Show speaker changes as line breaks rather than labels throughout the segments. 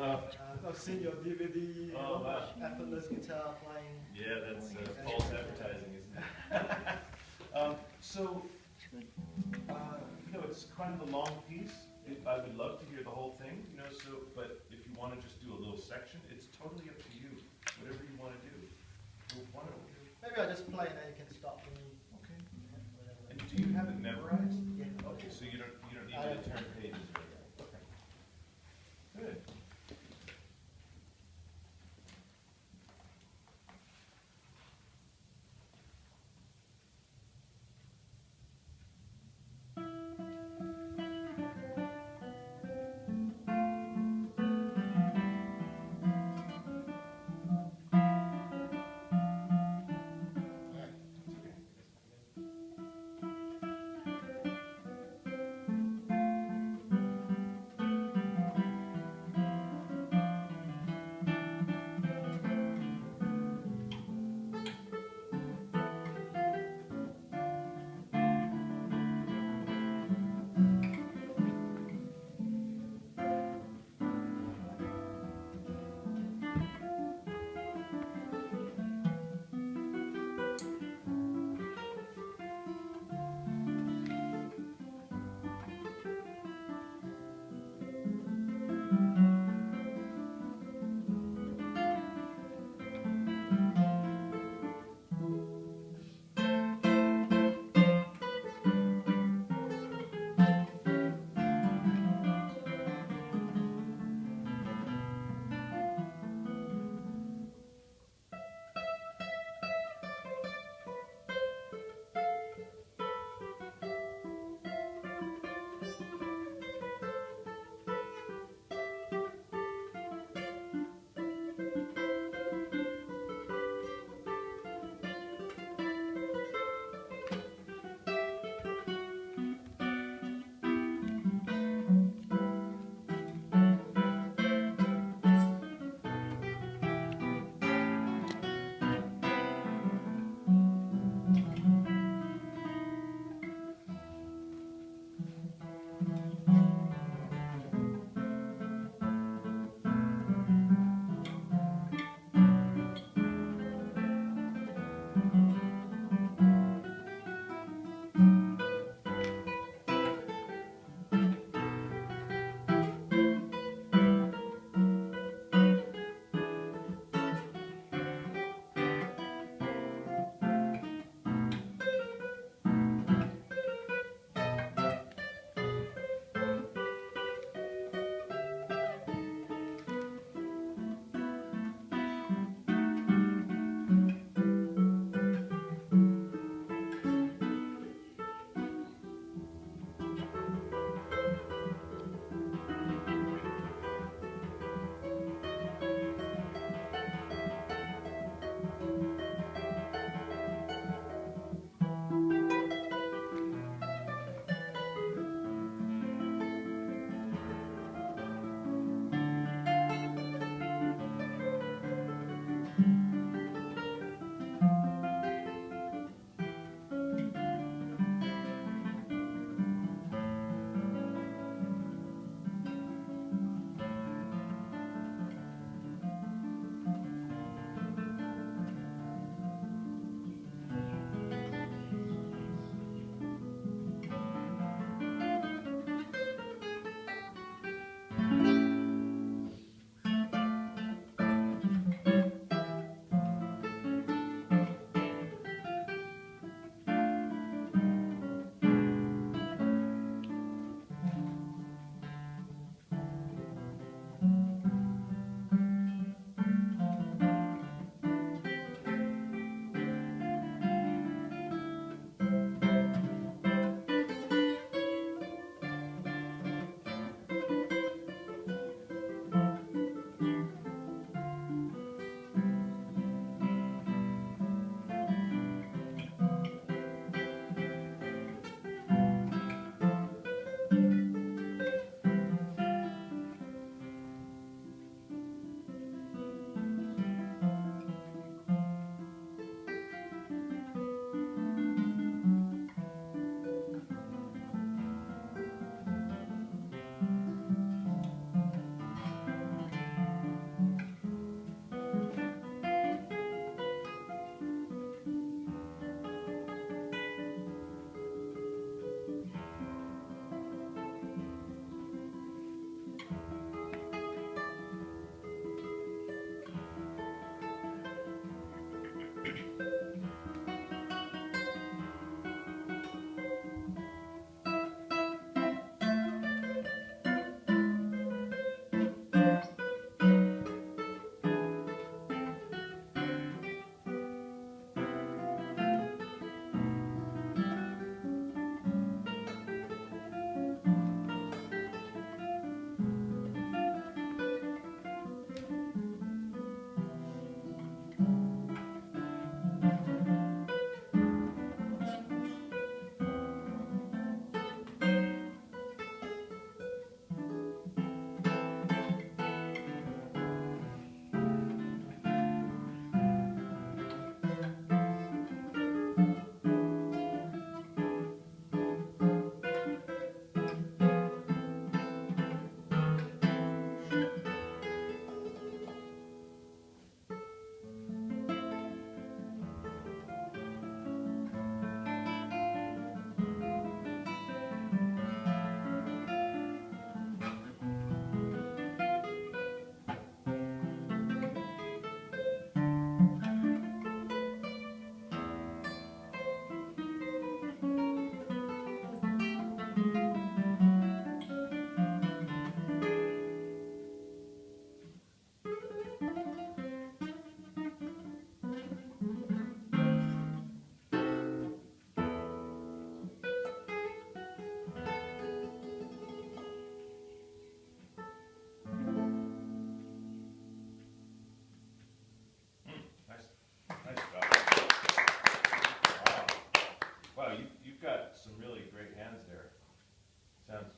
I've seen your DVD,
Oh, wow.
effortless guitar playing.
Yeah, that's false advertising, isn't it? So, it's kind of a long piece. I would love to hear the whole thing, but if you want to just do a little section, it's totally up to you. Whatever you want to do.
Maybe I just play and then you can stop me.
Okay. And do you have it memorized?
Yeah.
Okay, so you don't need to turn pages or anything. Okay. Good.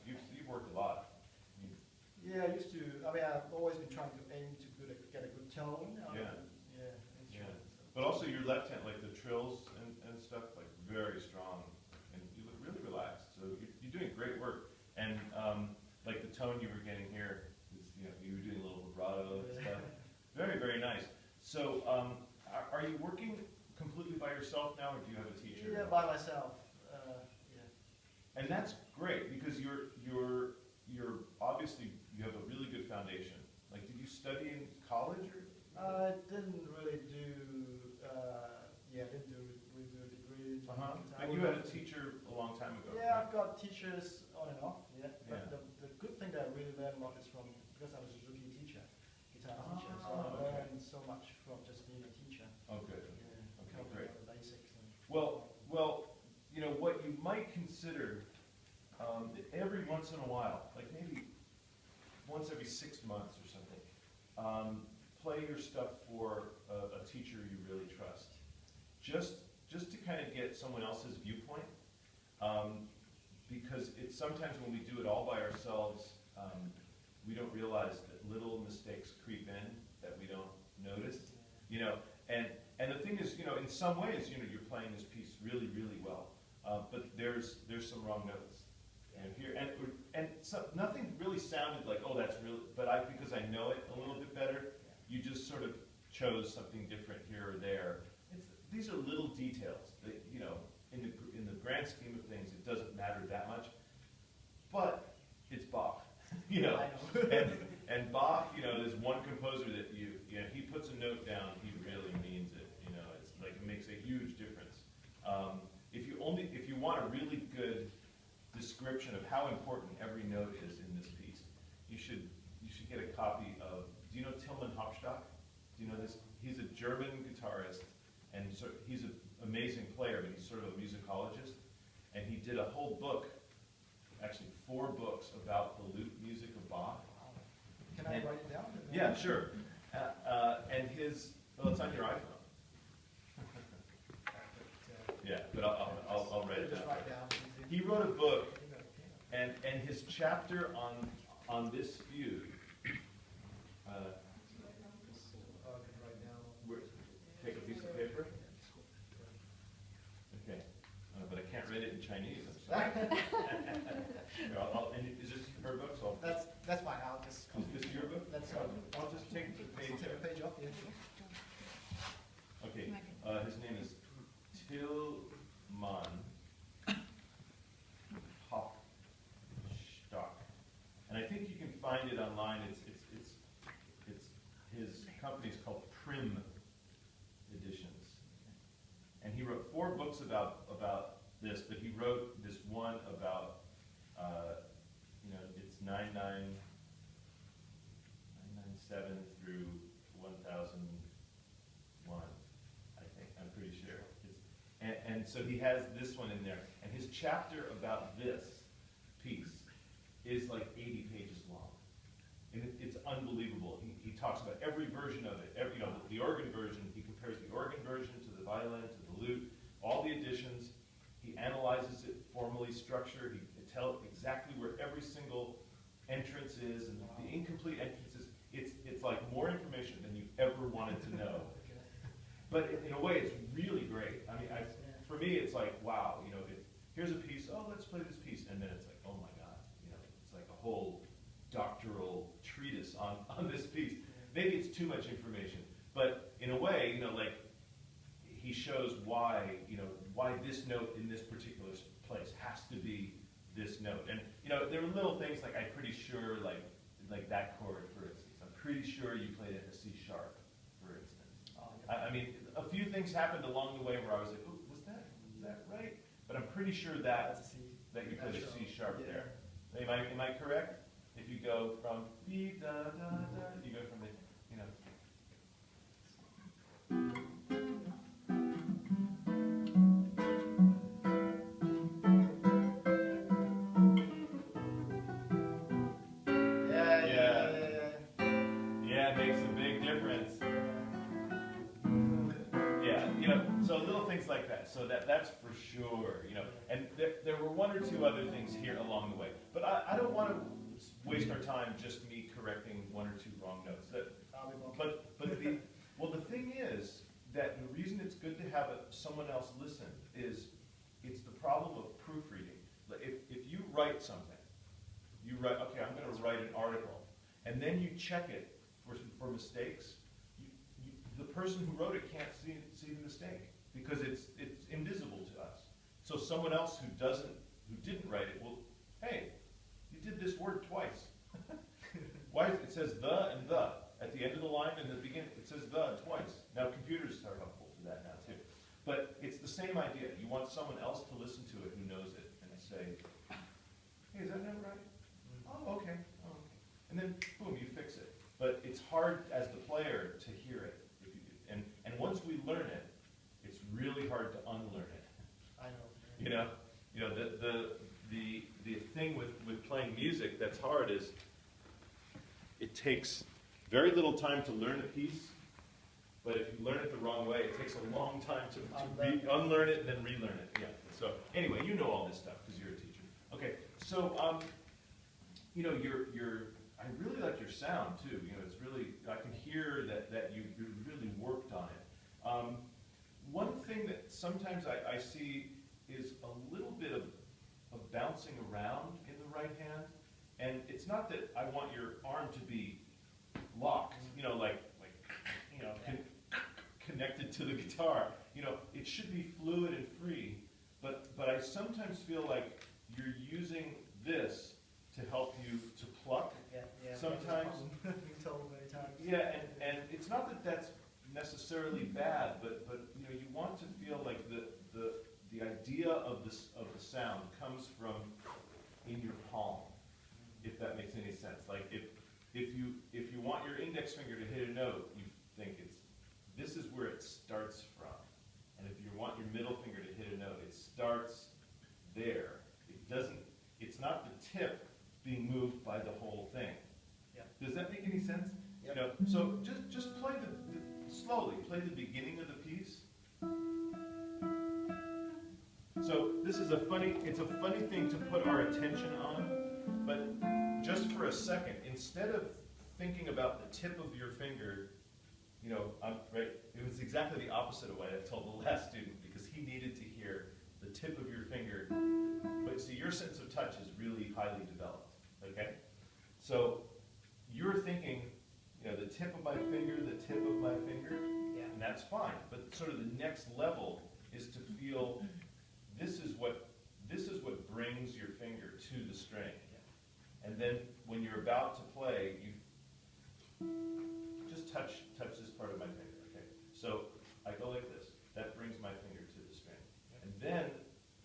you've worked a lot.
Yeah, I used to. I mean, I've always been trying to aim to get a good tone.
Yeah.
Instrument, so.
But also your left hand, like the trills and stuff, like very strong, and you look really relaxed. So you're doing great work. And like the tone you were getting here, is, you were doing a little vibrato and stuff. Very, very nice. So are you working completely by yourself now, or do you have a teacher?
Yeah, by myself.
And that's great because you're obviously you have a really good foundation. Like, did you study in college or?
I didn't really do. Didn't do a degree.
And you had a teacher a long time ago.
Yeah,
right?
I've got teachers on and off. Yeah. But
Yeah.
the good thing that I really learned a lot is because I was a rookie teacher, guitar teacher. So I
okay.
learned so much from just being a teacher.
Oh, good.
Yeah.
Okay,
Covering
great.
all the basics.
Well, what you might consider every once in a while, like maybe once every 6 months or something, play your stuff for a teacher you really trust, just to kind of get someone else's viewpoint, because it's sometimes when we do it all by ourselves, we don't realize that little mistakes creep in that we don't notice, and the thing is, in some ways, you're playing this piece really, really well, but there's some wrong notes. And here, and so nothing really sounded like, oh, that's really, but because I know it a little bit better, you just sort of chose something different here or there. These are little details that, in the grand scheme of things, it doesn't matter that much, but it's Bach,
I know.
and Bach, there's one composer that he puts a note down, he really means it, it's like, it makes a huge difference. If you want a really good description of how important every note is in this piece, you should get a copy of, do you know Tilman Hoppstock? Do you know this? He's a German guitarist, and he's an amazing player, but he's sort of a musicologist, and he did a whole book, actually 4 books about the lute music of Bach.
Can I write it down?
Yeah, sure. And it's on your iPhone. Yeah, but I'll write it down. He wrote a book, and his chapter on this fugue. Take a piece of paper. Okay, but I can't read it in Chinese. I'm sorry. And is this her book? So
That's fine. I'll just.
Is this your book?
That's
I'll just take the page.
Take the page off. Yeah.
Okay. His name is Tilman Hoppstock, and I think you can find it online. It's his company's called Prim Editions, and he wrote 4 books about this. But he wrote this one about it's 997 through 1001. I think, I'm pretty sure. And so he has this one in there. And his chapter about this piece is like 80 pages long. And it's unbelievable. He talks about every version of it. The organ version, he compares the organ version to the violin, to the lute, all the additions. He analyzes it formally, structured. He tells exactly where every single entrance is, and the incomplete entrances. It's like more information than you ever wanted to know. But in a way, it's really great. I mean, for me, it's like, wow, here's a piece, oh, let's play this piece. And then it's like, oh my God, it's like a whole doctoral treatise on this piece. Maybe it's too much information, but in a way, like, he shows why this note in this particular place has to be this note. And, there are little things like, I'm pretty sure, like that chord, for instance. I'm pretty sure you played it a C sharp, for instance. I mean, a few things happened along the way where I was like, oh, is that right? But I'm pretty sure that you played a C sharp there. Am I correct? If you go from B da da da, you go from the, Yeah, it makes a big difference. So little things like that. So that's for sure, and there were 1 or 2 other things here along the way. But I don't want to waste our time just me correcting one or two wrong notes. Well, the thing is that the reason it's good to have someone else listen is it's the problem of proofreading. If you write something, okay, I'm going to write an article, and then you check it for mistakes, the person who wrote it can't see the mistake because it's invisible to us. So someone else who didn't write it will, hey, you did this word twice. Why it says the and the at the end of the line and the beginning? It says the twice. Now computers are helpful for that now too. But it's the same idea. You want someone else to listen to it who knows it and say, hey, is that not right? Oh, okay. Oh, okay. And then boom, you fix it. But it's hard as the player to hear it. And once we learn it, it's really hard to unlearn it.
I know.
The thing with playing music that's hard is it takes very little time to learn a piece, but if you learn it the wrong way, it takes a long time to unlearn it and then relearn it. Yeah. So anyway, you know all this stuff because you're a teacher. Okay. So I really like your sound too. It's really, I can hear that you really worked on it. One thing that sometimes I see is a little bit of bouncing around in the right hand, and it's not that I want your arm to be locked, connected to the guitar. It should be fluid and free, but I sometimes feel like you're using this to help you to pluck.
Yeah.
Sometimes.
We've told many times.
Yeah, and it's not that that's necessarily bad, but you want to feel like the idea of the sound comes from in your palm, if that makes any sense. Like if you want your index finger to hit a note, you think this is where it starts from, and if you want your middle finger to hit a note, it starts there. It's not the tip being moved by the whole thing.
Yeah.
Does that make any sense?
Yep.
So just play slowly. Play the beginning of the piece. So this is it's a funny thing to put our attention on, but just for a second, instead of thinking about the tip of your finger, right? It was exactly the opposite of what I told the last student because he needed to hear the tip of your finger. But see, your sense of touch is really highly developed. Okay, so you're thinking, the tip of my finger, and that's fine. But sort of the next level is to feel this is what brings your finger to the string, and then when you're about to play, you just touch this part of my finger. Okay, so I go like this. That brings my finger to the string, and then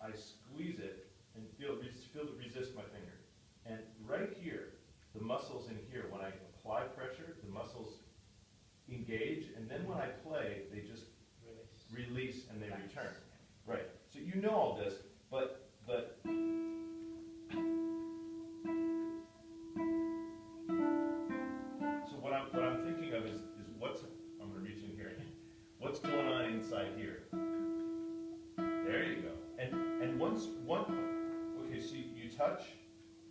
I squeeze it and feel it resist my finger. And right here, the muscles in here, when I apply pressure, the muscles engage, and then when I play, they just release and they return. Right. So you know all this, but so what I'm thinking of is I'm going to reach in here. What's going on inside here? There you go. And okay, so you touch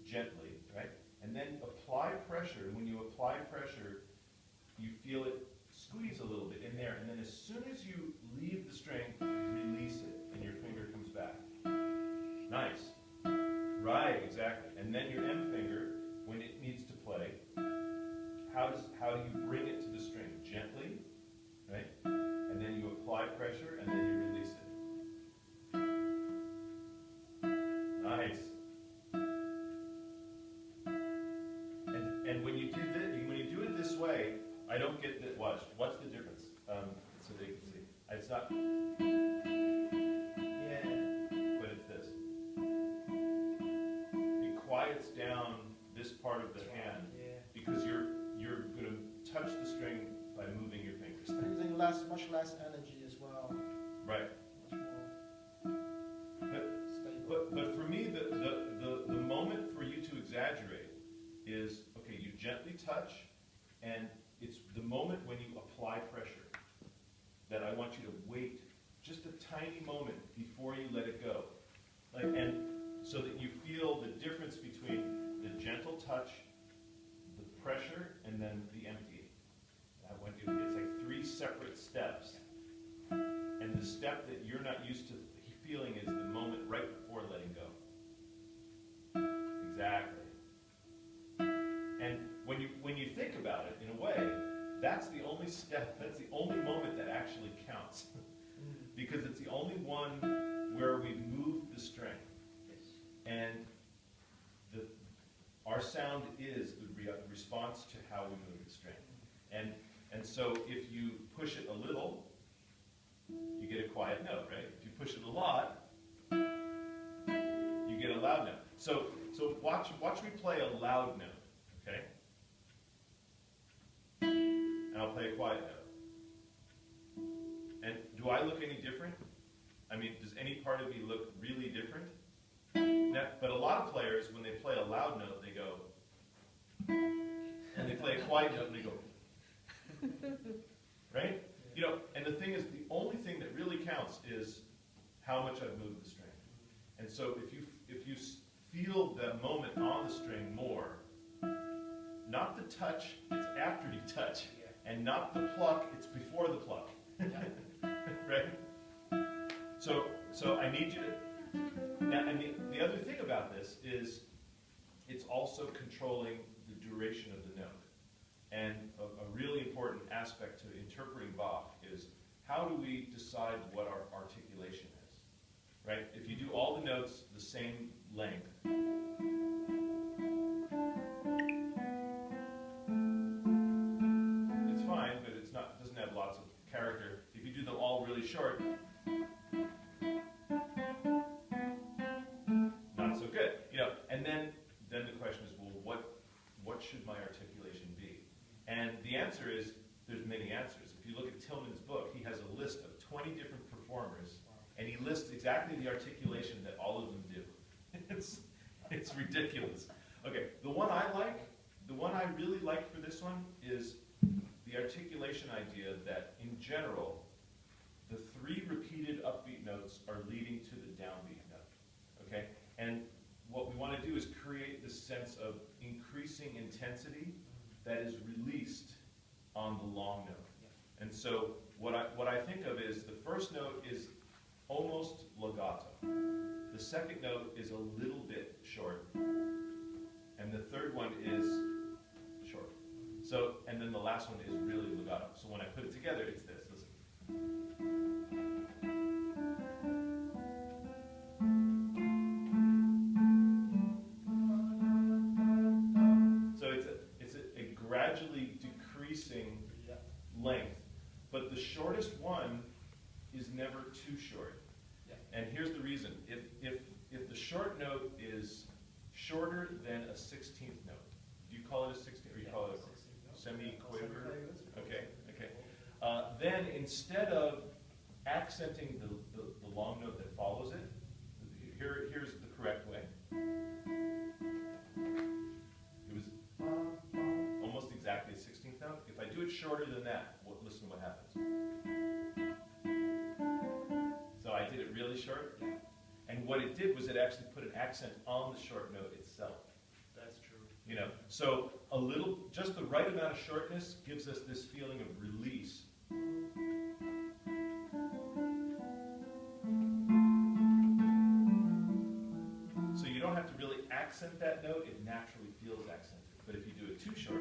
gently, right? And then apply pressure. When you apply pressure, you feel it squeeze a little bit in there, and then as soon as you leave the string, release it, and your finger comes back. Nice. Right, exactly. And then your M finger, when it needs to play, how do you bring it to the string? Gently, right? And then you apply pressure, and then you release it. Nice. And when you do it this way, I don't get that. Watch. What's the difference? So they can see. It's not.
Yeah.
But it's this. It quiets down this part of the hand because you're going to touch the string by moving your fingers.
Using much less energy as well.
Right.
Much more stable.
But for me, the moment for you to exaggerate is, okay, you gently touch, and it's the moment when you apply pressure that I want you to wait just a tiny moment before you let it go. And so that you feel the difference between the then the empty. It's like 3 separate steps. And the step that you're not used to feeling is the moment right before letting go. Exactly. And when you think about it, in a way, that's the only step, that's the only moment that actually counts. Because it's the only one where we've moved the string. And our sound is the response to how we move the string. And so if you push it a little, you get a quiet note, right? If you push it a lot, you get a loud note. So watch me play a loud note, okay? And I'll play a quiet note. And do I look any different? I mean, does any part of me look really different? Now, but a lot of players, when they play a loud note, they go, and they play a quiet note and they go, right? You know, and the thing is, the only thing that really counts is how much I've moved the string. And so if you feel that moment on the string more, not the touch, it's after you touch, and not the pluck, it's before the pluck, right? So I need you to. Now, and the other thing about this is it's also controlling the duration of the note. And a really important aspect to interpreting Bach is how do we decide what our articulation is, right? If you do all the notes the same length, it's fine, but it doesn't have lots of character. If you do them all really short, not so good, you know. And then the question is, well, what should my articulation be? And the answer is, there's many answers. If you look at Tilman's book, he has a list of 20 different performers, and he lists exactly the articulation that all of them do. It's ridiculous. Okay, the one I really like for this one is the articulation idea that, in general, the 3 repeated upbeat notes are leading to the downbeat note. Okay, and what we want to do is create this sense of increasing intensity that is released on the long note. And so what I think of is the first note is almost legato. The second note is a little bit short. And the third one is short. So, and then the last one is really legato. So when I put it together, it's this. Listen. Gradually decreasing length, but the shortest one is never too short. And here's the reason: if the short note is shorter than a 16th note, do you call it a 16th, or you call it a semi-quaver? Okay. Then instead of accenting the long note that follows it, here's the correct way. Exactly a 16th note. If I do it shorter than that, listen to what happens. So I did it really short, and what it did was it actually put an accent on the short note itself.
That's true.
You know, so a little, just the right amount of shortness gives us this feeling of release. So you don't have to really accent that note; it naturally feels accented. But if you do it too short,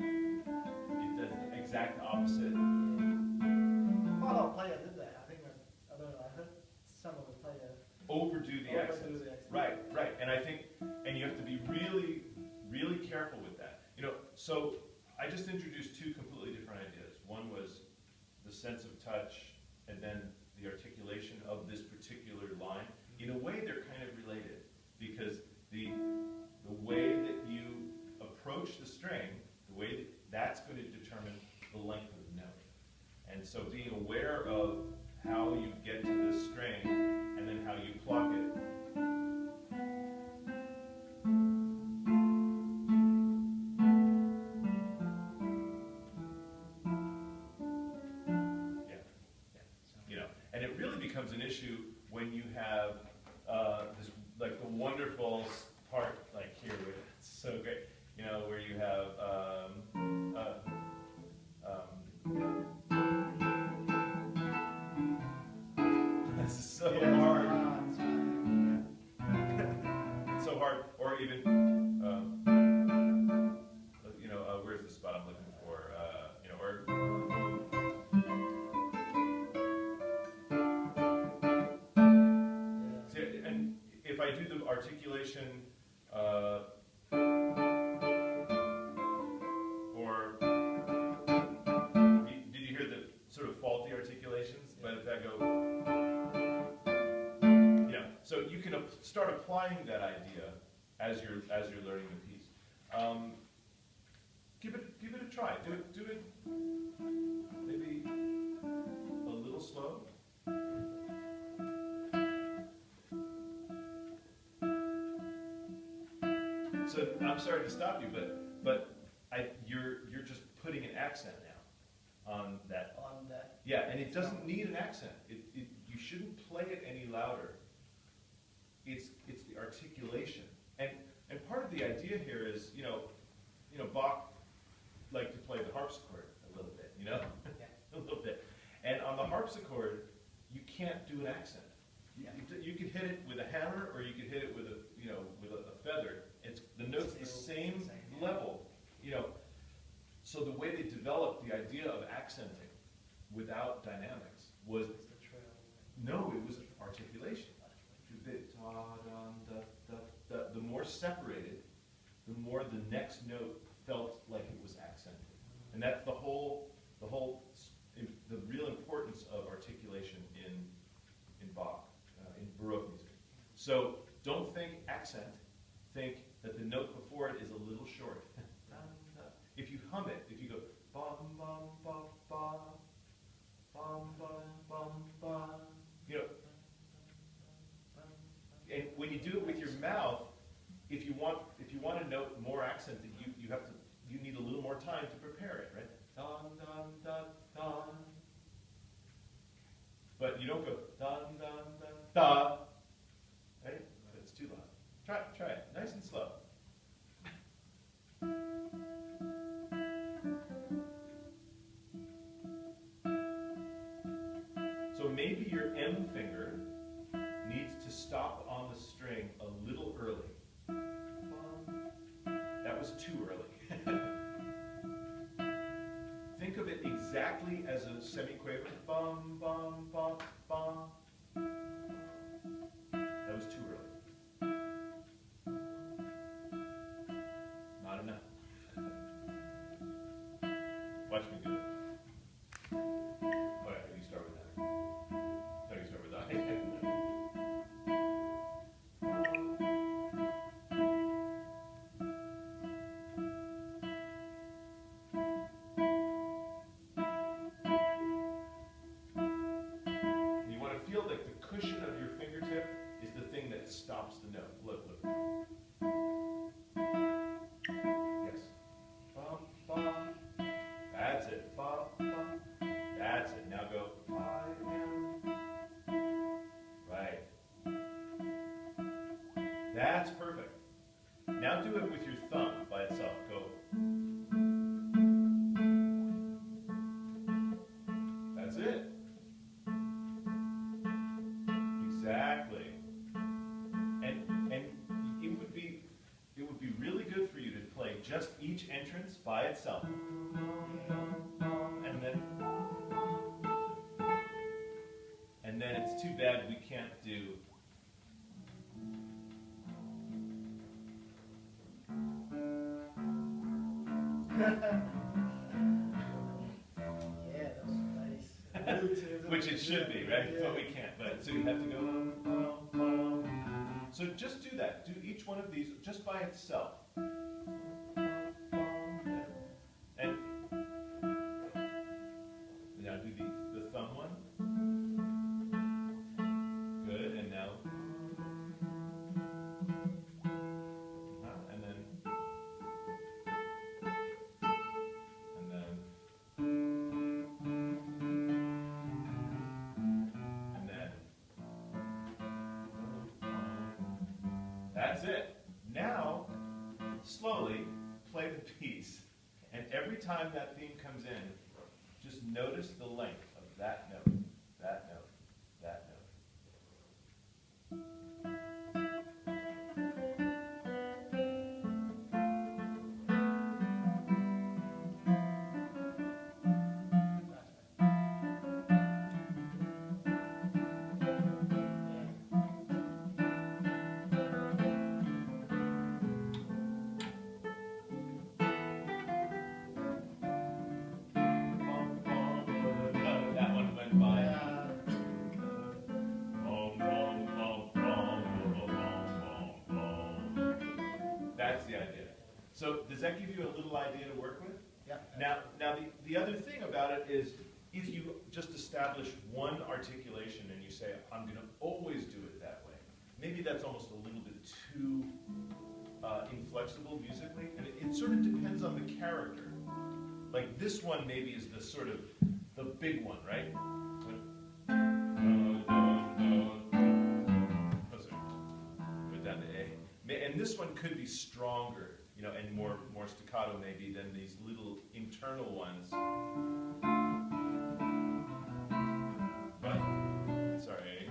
it does the exact opposite.
Well, our player did that. I think I don't know. I heard some of the player
overdo the accents. Right. And I think, and you have to be really, really careful with that. You know, so I just introduced 2 completely different ideas. One was the sense of touch, and then the articulation of this particular line. In a way, they're kind of related, because the way that you approach the string, the way that's going to determine the length of the note. And so being aware of how you get to the string and then how you pluck it. You know, and it really becomes an issue when you have this, like the wonderful part, like here, where it's so great, you know, where you have even, where's the spot I'm looking for? Or see, and if I do the articulation, or did you hear the sort of faulty articulations? But if I go, so you can start applying that idea as you're learning the piece. Give it a try. Do it maybe a little slow. So I'm sorry to stop you, but you're just putting an accent now on that.
On that.
Yeah, and it doesn't need an accent. You shouldn't play it any louder. It's the articulation, and part of the idea here is Bach liked to play the harpsichord a little bit,
Yeah.
a little bit, and on the harpsichord you can't do an accent. You could hit it with a hammer, or you could hit it with a feather. The note's the same level, So the way they developed the idea of accenting without dynamics was it was articulation. The more separated, the more the next note felt like it was accented, and that's the real importance of articulation in Bach, in Baroque music. So don't think accent. Think that the note before it is a little short. If you hum it, if you go bum bum bum bum bum bum bum bum, and when you do it with your mouth, if you want a note more accented, you need a little more time to prepare it, right? Dun dun dun dun. But you don't go dun dun dun da. Right? That's too loud. Try it. Nice and slow. So maybe your M finger needs to stop on the string a little early. That was too early. Think of it exactly as a semiquaver. Bum, bum, bum, bum. That was too early. Not enough. Watch me do it. Oh, yeah, you start with that. No, you start with that. You want to feel like the cushion of your fingertip is the thing that stops the note. Look. Yes. Bum, bum. That's it. Bum, bum. That's it. Now go. I am. Right. That's perfect. Now do it with your thumb by itself. Go. That's it. Exactly. And it would be really good for you to play just each entrance by itself. And then it's too bad we can't do
Yeah, that was nice.
which it should be, right?
Yeah.
But we can't. But so you have to go. So just do that. Do each one of these just by itself. And now do the thumb one. Good. And now. And then. That's it. Now, slowly play the piece, and every time that theme comes in, just notice the length of that note, that note, that note. idea. So does that give you a little idea to work with?
Yeah.
Now the other thing about it is, if you just establish one articulation and you say, I'm going to always do it that way, maybe that's almost a little bit too inflexible musically, and it sort of depends on the character. Like this one maybe is the sort of the big one, right? Went down to A. And this one could be stronger, you know, and more staccato maybe than these little internal ones. But sorry.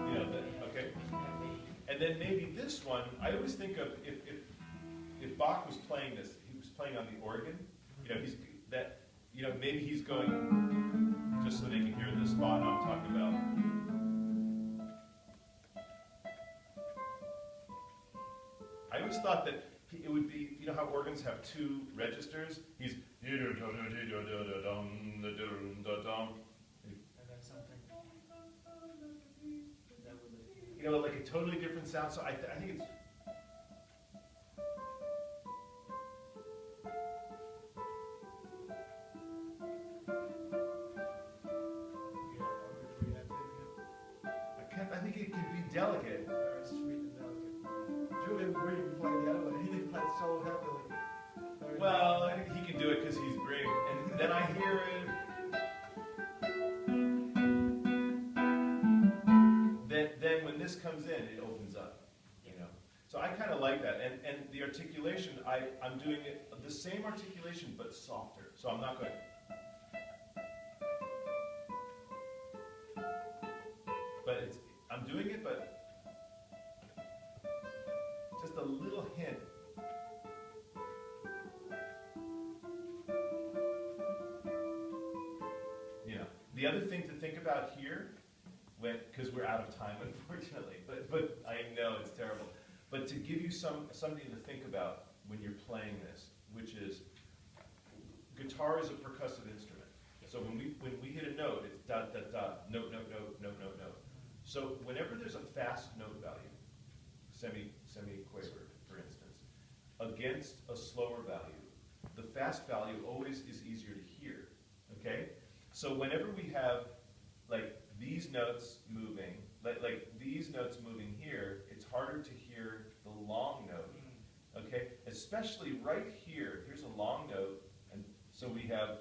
You know, okay. And then maybe this one, I always think of if Bach was playing this, he was playing on the organ. You know, maybe he's going, just so they can hear the spot I'm talking about. I always thought that it would be, you know how organs have two registers? He's
And then something. That was it.
you know, like a totally different sound. So I think it's. I think it can be delicate.
Very sweet and delicate. Julian Green played the other one. He played so heavily. Very
Well, I think he can do it because he's great. And then I hear it. Then when this comes in, it opens up. You know. So I kind of like that. And the articulation, I'm doing it the same articulation but softer. So I'm not going. But I'm doing it, but just a little hint. You know, the other thing to think about here, because we're out of time, unfortunately, but I know it's terrible. But to give you something to think about when you're playing this, which is, guitar is a percussive instrument. So when we hit a note, it's dot dot dot, note note note note note note. So whenever there's a fast note value, semi-quaver, for instance, against a slower value, the fast value always is easier to hear, okay? So whenever we have, like, these notes moving, like these notes moving here, it's harder to hear the long note, okay? Especially right here, here's a long note, and so we have